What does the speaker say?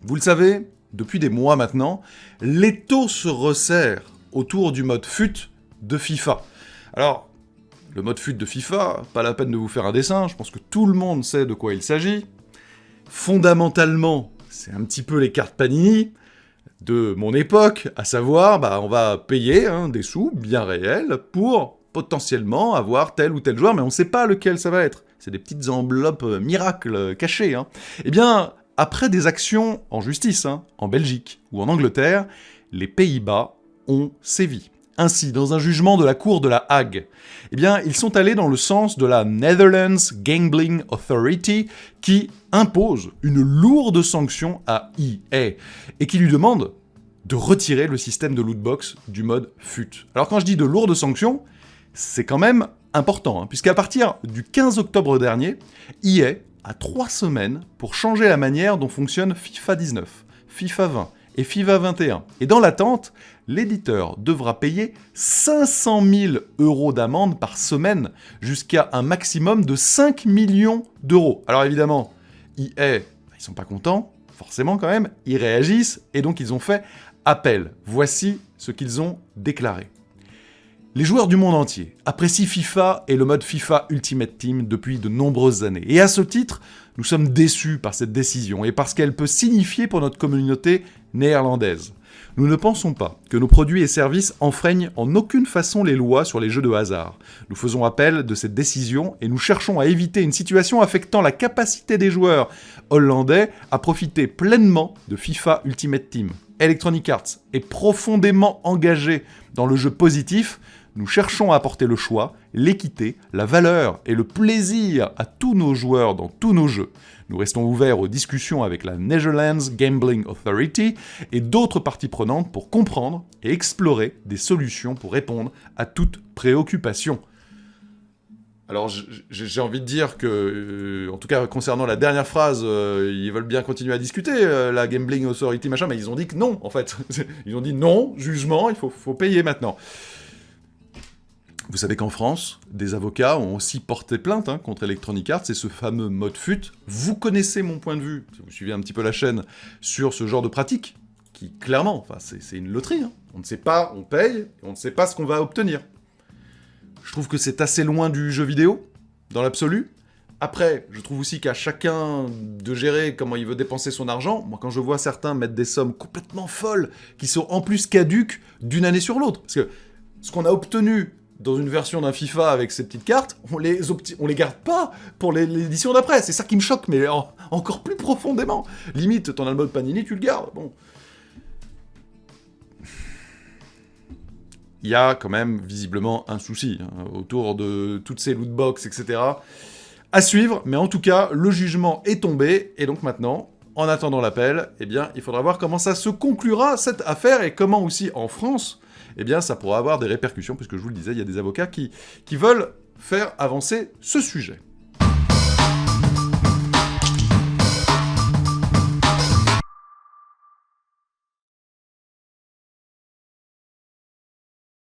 Vous le savez, depuis des mois maintenant, l'étau se resserre autour du mode FUT de FIFA. Alors, le mode FUT de FIFA, pas la peine de vous faire un dessin, je pense que tout le monde sait de quoi il s'agit. Fondamentalement, c'est un petit peu les cartes Panini de mon époque, à savoir, on va payer des sous bien réels pour potentiellement avoir tel ou tel joueur, mais on ne sait pas lequel ça va être. C'est des petites enveloppes miracles cachées. Eh bien, après des actions en justice, en Belgique ou en Angleterre, les Pays-Bas ont sévi. Ainsi, dans un jugement de la Cour de la Hague, eh bien, ils sont allés dans le sens de la Netherlands Gambling Authority qui impose une lourde sanction à EA et qui lui demande de retirer le système de lootbox du mode FUT. Alors quand je dis de lourdes sanctions, c'est quand même important, puisqu'à partir du 15 octobre dernier, EA a 3 semaines pour changer la manière dont fonctionne FIFA 19, FIFA 20 et FIFA 21. Et dans l'attente, l'éditeur devra payer 500 000 € d'amende par semaine, jusqu'à un maximum de 5 millions d'euros. Alors évidemment, EA, ils sont pas contents, forcément quand même, ils réagissent, et donc ils ont fait appel. Voici ce qu'ils ont déclaré. Les joueurs du monde entier apprécient FIFA et le mode FIFA Ultimate Team depuis de nombreuses années. Et à ce titre, nous sommes déçus par cette décision et parce qu'elle peut signifier pour notre communauté néerlandaise. Nous ne pensons pas que nos produits et services enfreignent en aucune façon les lois sur les jeux de hasard. Nous faisons appel de cette décision et nous cherchons à éviter une situation affectant la capacité des joueurs hollandais à profiter pleinement de FIFA Ultimate Team. Electronic Arts est profondément engagé dans le jeu positif. Nous cherchons à apporter le choix, l'équité, la valeur et le plaisir à tous nos joueurs dans tous nos jeux. Nous restons ouverts aux discussions avec la Netherlands Gambling Authority et d'autres parties prenantes pour comprendre et explorer des solutions pour répondre à toute préoccupation. Alors j'ai envie de dire que, en tout cas concernant la dernière phrase, ils veulent bien continuer à discuter, la Gambling Authority machin, mais ils ont dit que non en fait. Ils ont dit non, jugement, il faut payer maintenant. Vous savez qu'en France, des avocats ont aussi porté plainte contre Electronic Arts et ce fameux mode FUT. Vous connaissez mon point de vue, si vous suivez un petit peu la chaîne, sur ce genre de pratique, qui clairement, c'est une loterie. On ne sait pas, on paye, et on ne sait pas ce qu'on va obtenir. Je trouve que c'est assez loin du jeu vidéo, dans l'absolu. Après, je trouve aussi qu'à chacun de gérer comment il veut dépenser son argent. Moi, quand je vois certains mettre des sommes complètement folles, qui sont en plus caduques d'une année sur l'autre, parce que ce qu'on a obtenu dans une version d'un FIFA avec ces petites cartes, on les garde pas pour l'édition d'après. C'est ça qui me choque, mais encore plus profondément. Limite, t'en as le mode Panini, tu le gardes. Bon. Il y a quand même visiblement un souci autour de toutes ces lootbox, etc. À suivre, mais en tout cas, le jugement est tombé, et donc maintenant, en attendant l'appel, eh bien, il faudra voir comment ça se conclura, cette affaire, et comment aussi, en France, eh bien, ça pourra avoir des répercussions, puisque je vous le disais, il y a des avocats qui veulent faire avancer ce sujet.